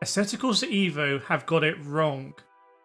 Assetto Corsa EVO have got it wrong.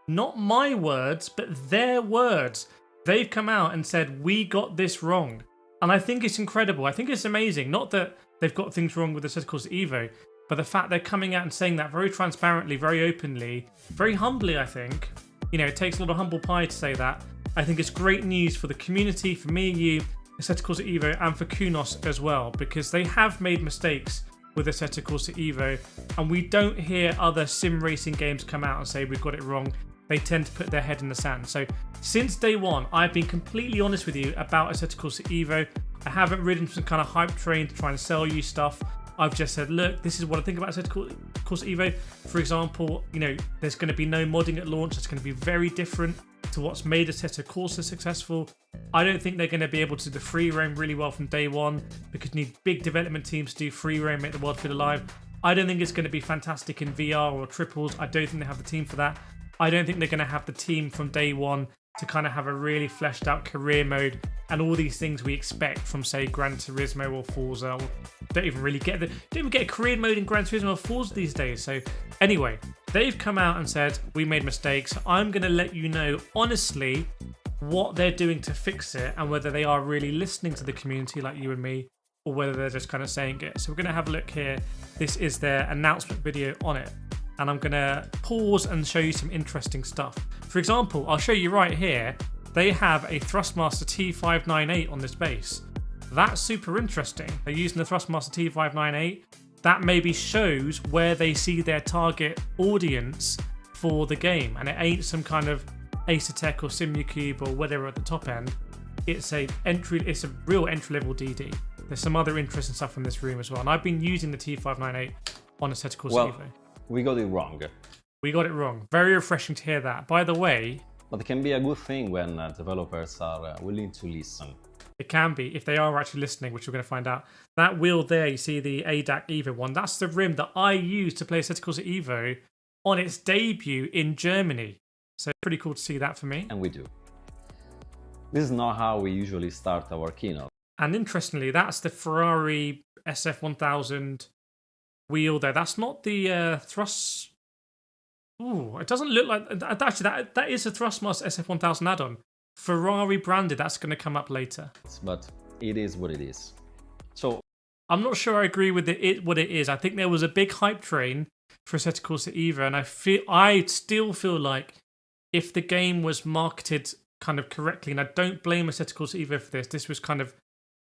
Not my words, but their words. They've come out and said, we got this wrong. And I think it's incredible. I think it's amazing. Not that they've got things wrong with Assetto Corsa EVO, but the fact they're coming out and saying that very transparently, very openly, very humbly, I think. You know, it takes a lot of humble pie to say that. I think it's great news for the community, for me, you, Assetto Corsa EVO, and for Kunos as well, because they have made mistakes with Assetto Corsa EVO, and we don't hear other sim racing games come out and say we've got it wrong. They tend to put their head in the sand. So since day one, I've been completely honest with you about Assetto Corsa EVO. I haven't ridden some kind of hype train to try and sell you stuff. I've just said, look, this is what I think about Assetto Corsa EVO. For example, you know, there's going to be no modding at launch. It's going to be very different to what's made Assetto Corsa successful. I don't think they're going to be able to do the free roam really well from day one, because you need big development teams to do free roam, make the world feel alive. I don't think it's going to be fantastic in VR or triples. I don't think they have the team for that. I don't think they're going to have the team from day one to kind of have a really fleshed out career mode and all these things we expect from, say, Gran Turismo or Forza. Or don't even really get don't even get a career mode in Gran Turismo or Forza these days. So anyway, they've come out and said we made mistakes. I'm going to let you know honestly what they're doing to fix it, and whether they are really listening to the community like you and me, or whether they're just kind of saying it. So we're going to have a look here. This is their announcement video on it, and I'm going to pause and show you some interesting stuff. For example, I'll show you right here, they have a Thrustmaster T598 on this base. That's super interesting. They're using the Thrustmaster T598. That maybe shows where they see their target audience for the game, and it ain't some kind of Asetec or Simucube or whatever at the top end. It's a real entry-level DD. There's some other interesting stuff in this room as well, and I've been using the T598 on Assetto Corsa EVO. We got it wrong. We got it wrong. Very refreshing to hear that. By the way, but it can be a good thing when developers are willing to listen. It can be, if they are actually listening, which we're going to find out. That wheel there, you see the ADAC EVO one, that's the rim that I used to play Assetto Corsa EVO on its debut in Germany. So pretty cool to see that for me. And we do. This is not how we usually start our keynote. And interestingly, that's the Ferrari SF1000 wheel there. That's not the thrust. Ooh, it doesn't look like. Actually, that is a Thrustmaster SF1000 add-on. Ferrari branded. That's going to come up later. But it is what it is. So I'm not sure I agree with what it is. I think there was a big hype train for Assetto Corsa EVO, and I still feel like if the game was marketed kind of correctly, and I don't blame Assetto Corsa EVO for this. This was kind of,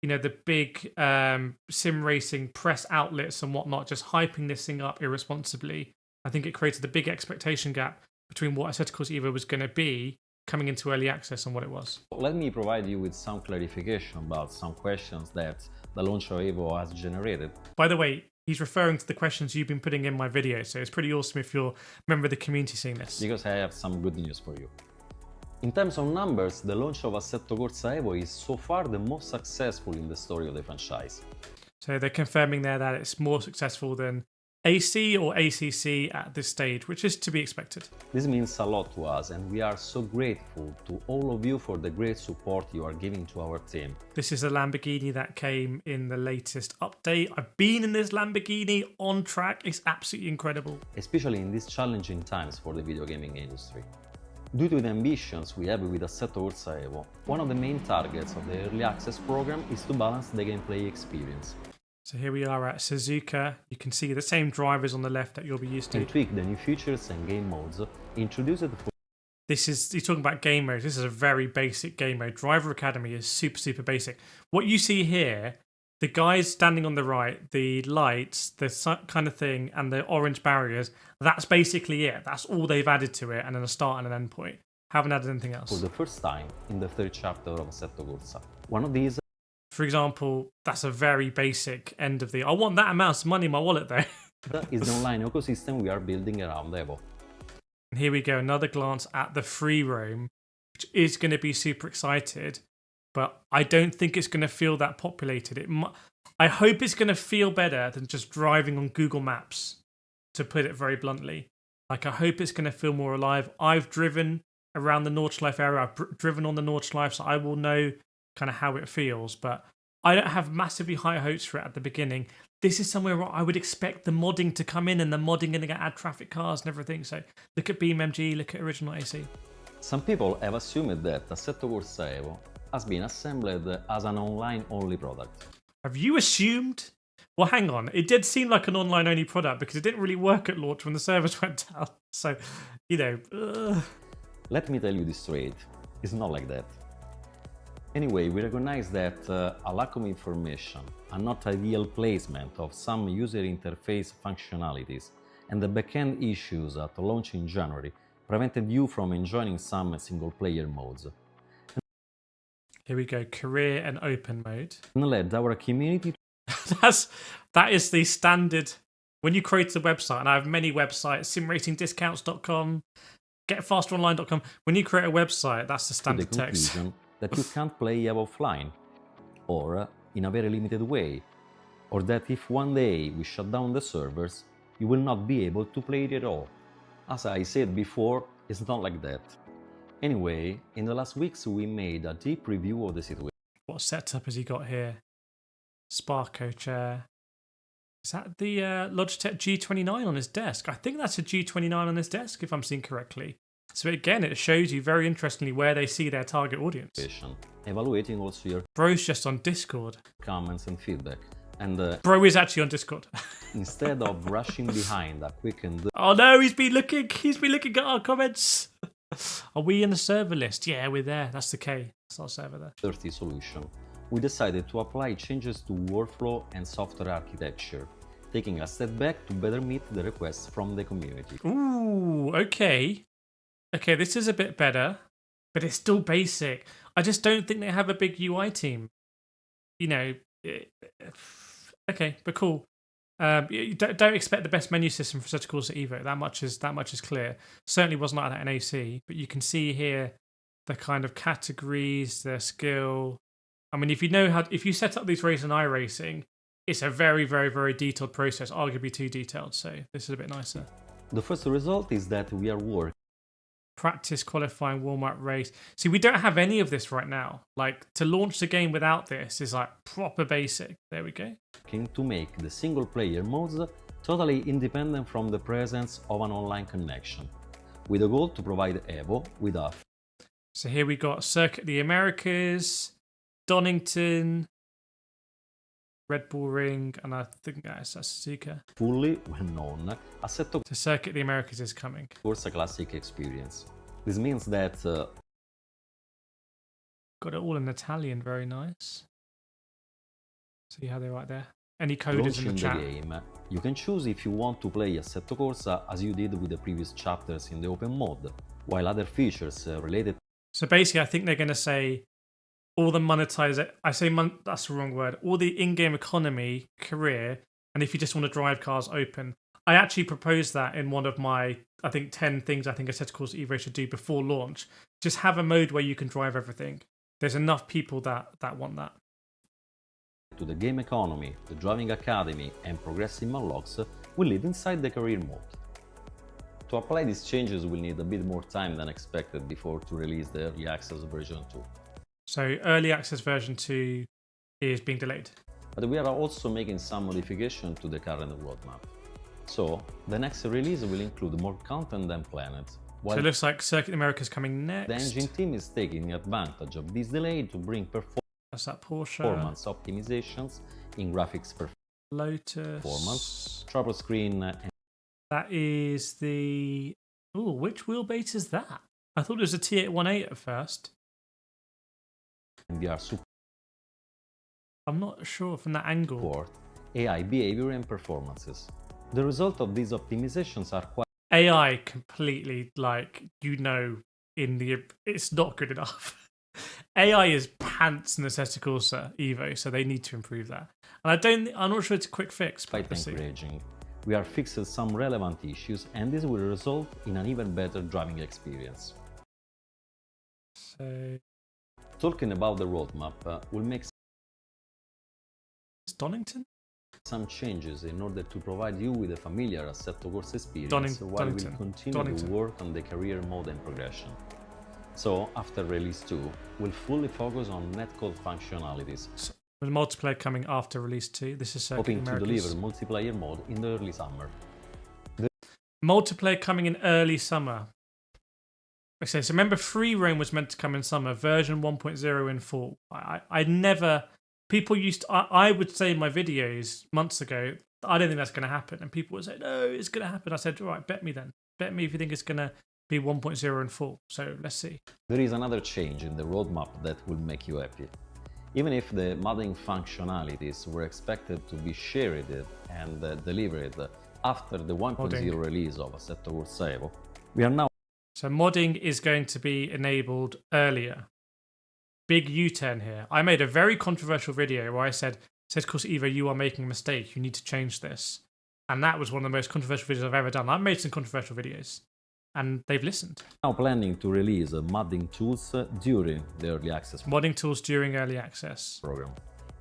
you know, the big sim racing press outlets and whatnot just hyping this thing up irresponsibly. I think it created a big expectation gap between what Assetto Corsa EVO was going to be coming into early access and what it was. Let me provide you with some clarification about some questions that the launch of EVO has generated. By the way, he's referring to the questions you've been putting in my video, so it's pretty awesome if you're a member of the community seeing this. Because I have some good news for you. In terms of numbers, the launch of Assetto Corsa EVO is so far the most successful in the story of the franchise. So they're confirming there that it's more successful than AC or ACC at this stage, which is to be expected. This means a lot to us, and we are so grateful to all of you for the great support you are giving to our team. This is a Lamborghini that came in the latest update. I've been in this Lamborghini on track. It's absolutely incredible. Especially in these challenging times for the video gaming industry. Due to the ambitions we have with Assetto Corsa EVO, one of the main targets of the Early Access program is to balance the gameplay experience. So here we are at Suzuka. You can see the same drivers on the left that you'll be used to. And tweak the new features and game modes introduced for... You're talking about game modes. This is a very basic game mode. Driver Academy is super basic. What you see here, the guys standing on the right, the lights, the kind of thing, and the orange barriers, that's basically it. That's all they've added to it, and then a start and an end point. Haven't added anything else. For the first time in the third chapter of Assetto Corsa. One of these... For example, that's a very basic end of the... I want that amount of money in my wallet though. is the online ecosystem we are building around EVO. And here we go, another glance at the free roam, which is going to be super excited, but I don't think it's going to feel that populated. I hope it's going to feel better than just driving on Google Maps, to put it very bluntly. Like, I hope it's going to feel more alive. I've driven around the Nordschleife area. I've driven on the Nordschleife, so I will know kind of how it feels, but I don't have massively high hopes for it at the beginning. This is somewhere where I would expect the modding to come in, and the modding going to add traffic cars and everything. So look at BeamMG, look at Original AC. Some people have assumed that Assetto Corsa EVO has been assembled as an online-only product. Have you assumed? Well, hang on. It did seem like an online-only product because it didn't really work at launch when the servers went down. So, you know. Let me tell you this straight. It's not like that. Anyway, we recognize that a lack of information, a not ideal placement of some user interface functionalities, and the backend issues at launch in January prevented you from enjoying some single-player modes. Here we go, career and open mode. And led our community that is the standard. When you create a website, and I have many websites, simracingdiscounts.com, getfasteronline.com. When you create a website, that's the standard text. That you can't play EVO offline, or in a very limited way, or that if one day we shut down the servers, you will not be able to play it at all. As I said before, it's not like that. Anyway, in the last weeks we made a deep review of the situation. What setup has he got here? Sparko chair. Is that the Logitech G29 on his desk? I think that's a G29 on his desk, if I'm seeing correctly. So again, it shows you very interestingly where they see their target audience. Evaluating also your Bro's just on Discord. Comments and feedback. And Bro is actually on Discord. Instead of rushing behind a quick and oh no, he's been looking at our comments. Are we in the server list? Yeah, we're there. That's the K. That's our server there. dirty solution, we decided to apply changes to workflow and software architecture, taking a step back to better meet the requests from the community. Ooh, okay. Okay, this is a bit better, but it's still basic. I just don't think they have a big UI team. You know, okay, but cool. You don't expect the best menu system for Assetto Corsa EVO. That much is clear. Certainly wasn't like that in AC, but you can see here the kind of categories, their skill. I mean, if you set up these races in iRacing, it's a very, very, very detailed process, arguably too detailed. So this is a bit nicer. The first result is that we are working practice, qualifying, warm-up, race. See, we don't have any of this right now. Like, to launch the game without this is like proper basic. There we go. To make the single-player modes totally independent from the presence of an online connection, with a goal to provide EVO with a... So here we got Circuit of the Americas, Donington, Red Bull Ring, and I think that's Suzuka. Fully well-known Assetto The Circuit of the Americas is coming. Corsa Classic experience. This means that... got it all in Italian, very nice. See how they're right there. Any coders in the chat? Game, you can choose if you want to play Assetto Corsa as you did with the previous chapters in the open mode, while other features related... So basically, I think they're going to say all the monetize. That's the wrong word. All the in-game economy, career, and if you just want to drive cars open. I actually proposed that in one of my, I think, 10 things I think Assetto Corsa EVO should do before launch. Just have a mode where you can drive everything. There's enough people that want that. To the game economy, the driving academy, and progressive unlocks will live inside the career mode. To apply these changes, we'll need a bit more time than expected before to release the early access version 2. So early access version 2 is being delayed. But we are also making some modification to the current roadmap. So the next release will include more content than planned. So it looks like Circuit America is coming next. The engine team is taking advantage of this delay to bring That's that Porsche. performance optimizations in graphics Lotus. performance, triple screen, and that is the... Ooh, which wheelbase is that? I thought it was a T818 at first. VR support. I'm not sure from that angle. AI behavior and performances. The result of these optimizations are quite... AI completely, like, it's not good enough. AI is pants in the Assetto Corsa EVO, so they need to improve that. And I'm not sure it's a quick fix. Quite encouraging. We are fixing some relevant issues, and this will result in an even better driving experience. So, talking about the roadmap, we'll make Donington? some changes in order to provide you with a familiar Assetto Corsa experience while we continue to work on the career mode and progression. So, after release 2, we'll fully focus on netcode functionalities. With multiplayer coming after release 2. This is hoping to Americas. deliver multiplayer mode in the early summer. Multiplayer coming in early summer. Okay, so remember Free Roam was meant to come in summer, version 1.0 in fall. I never, people used to, I would say in my videos months ago, I don't think that's going to happen. And people would say, no, it's going to happen. I said, all right, bet me then. Bet me if you think it's going to be 1.0 in full. So let's see. There is another change in the roadmap that will make you happy. Even if the modding functionalities were expected to be shared and delivered after the 1.0 release of Assetto Corsa EVO, we are now. So modding is going to be enabled earlier. Big U-turn here. I made a very controversial video where I said, Assetto Corsa EVO, you are making a mistake. You need to change this. And that was one of the most controversial videos I've ever done. I've made some controversial videos. And they've listened. Now planning to release modding tools during the early access modding tools during early access program,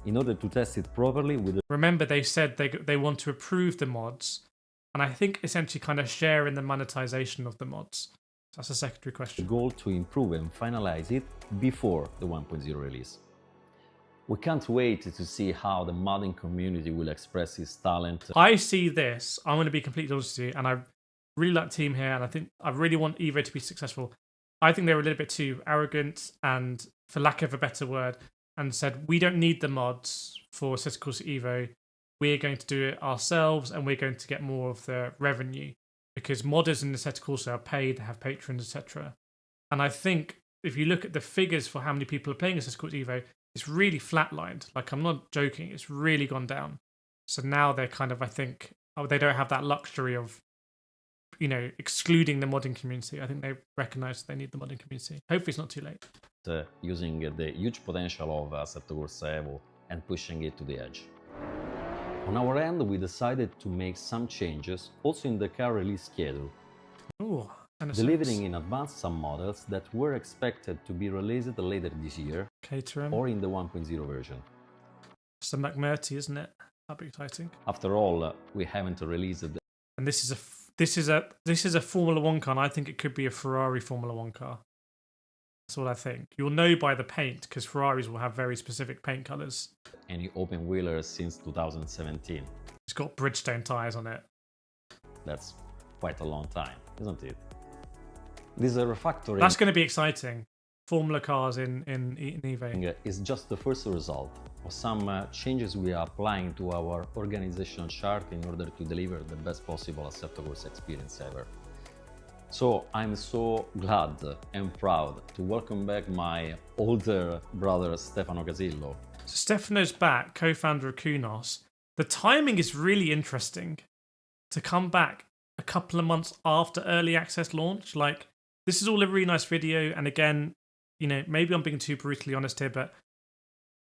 in order to test it properly with the. Remember, they said they want to approve the mods, and I think essentially kind of share in the monetization of the mods. So that's a secondary question. Goal to improve and finalize it before the 1.0 release. We can't wait to see how the modding community will express its talent. I see this. I'm going to be completely honest with you, and I really like the team here, and I think I really want EVO to be successful. I think they were a little bit too arrogant and, for lack of a better word, and said, we don't need the mods for Assetto Corsa EVO. We're going to do it ourselves, and we're going to get more of the revenue. Because modders in Assetto Corsa are paid, they have patrons, etc. And I think if you look at the figures for how many people are playing Assetto Corsa EVO, it's really flatlined. Like, I'm not joking, it's really gone down. So now they're kind of, I think, they don't have that luxury of, you know, excluding the modding community. I think they recognize they need the modding community. Hopefully it's not too late. Using the huge potential of Assetto Corsa EVO and pushing it to the edge. On our end, we decided to make some changes also in the car release schedule. Ooh, delivering in advance some models that were expected to be released later this year or in the 1.0 version. It's the McMurty, isn't it? That'd be exciting. After all, we haven't released it. And this is a Formula 1 car, and I think it could be a Ferrari Formula 1 car. That's what I think. You'll know by the paint, because Ferraris will have very specific paint colours. Any open wheelers since 2017. It's got Bridgestone tyres on it. That's quite a long time, isn't it? This refactoring. That's going to be exciting. Formula cars in EVO. Is just the first result of some changes we are applying to our organizational chart in order to deliver the best possible Assetto Corsa experience ever. So I'm so glad and proud to welcome back my older brother Stefano Casillo. So Stefano's back, co-founder of Kunos. The timing is really interesting to come back a couple of months after early access launch. Like, this is all a really nice video, and again, you know, maybe I'm being too brutally honest here, but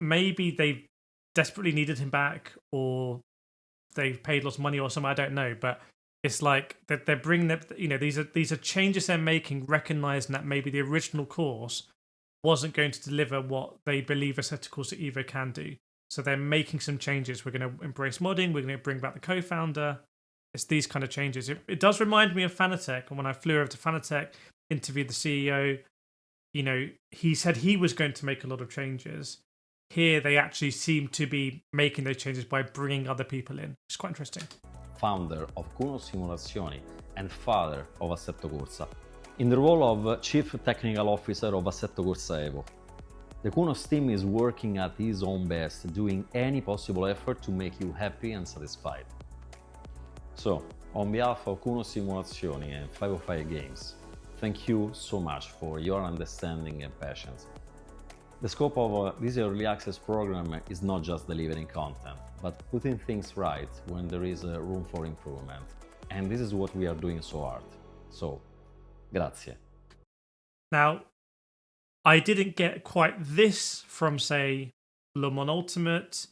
maybe they desperately needed him back, or they've paid lots of money or something, I don't know. But it's like that they're bringing them, you know, these are changes they're making, recognizing that maybe the original course wasn't going to deliver what they believe Assetto Corsa EVO can do. So they're making some changes. We're going to embrace modding. We're going to bring back the co-founder. It's these kind of changes. It does remind me of Fanatec. And when I flew over to Fanatec, interviewed the CEO, you know, he said he was going to make a lot of changes. Here, they actually seem to be making those changes by bringing other people in. It's quite interesting. Founder of Kuno Simulazioni and father of Assetto Corsa, in the role of Chief Technical Officer of Assetto Corsa EVO. The Kunos team is working at his own best, doing any possible effort to make you happy and satisfied. So, on behalf of Kuno Simulazioni and 505 Games, thank you so much for your understanding and patience. The scope of this early access program is not just delivering content, but putting things right when there is room for improvement. And this is what we are doing so hard. So, grazie. Now, I didn't get quite this from, say, Le Mans Ultimate.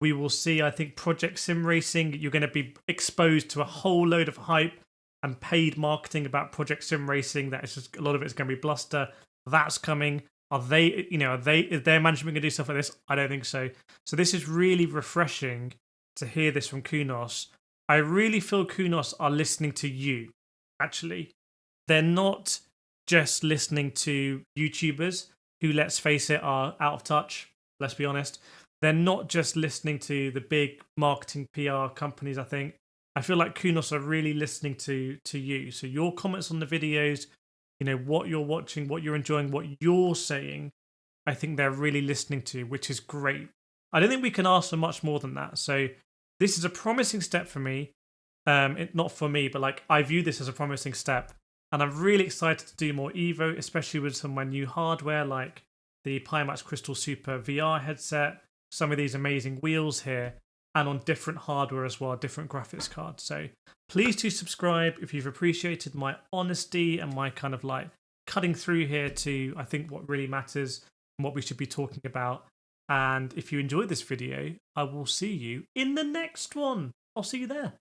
We will see, I think, Project Sim Racing. You're going to be exposed to a whole load of hype and paid marketing about Project Sim Racing. That is just, a lot of it's going to be bluster. That's coming. Is their management going to do stuff like this? I don't think so. So this is really refreshing to hear this from Kunos. I really feel Kunos are listening to you, actually. They're not just listening to YouTubers who, let's face it, are out of touch. Let's be honest. they're not just listening to the big marketing PR companies. I feel like Kunos are really listening to you. So your comments on the videos, what you're watching, what you're enjoying, what you're saying, I think they're really listening to, which is great. I don't think we can ask for much more than that. So this is a promising step for me. Not for me, but like I view this as a promising step, and I'm really excited to do more Evo, especially with some of my new hardware like the Pimax Crystal Super VR headset, some of these amazing wheels here, and on different hardware as well, different graphics cards. So please do subscribe if you've appreciated my honesty and my kind of like cutting through here to, I think, what really matters and what we should be talking about. And if you enjoyed this video, I will see you in the next one. I'll see you there.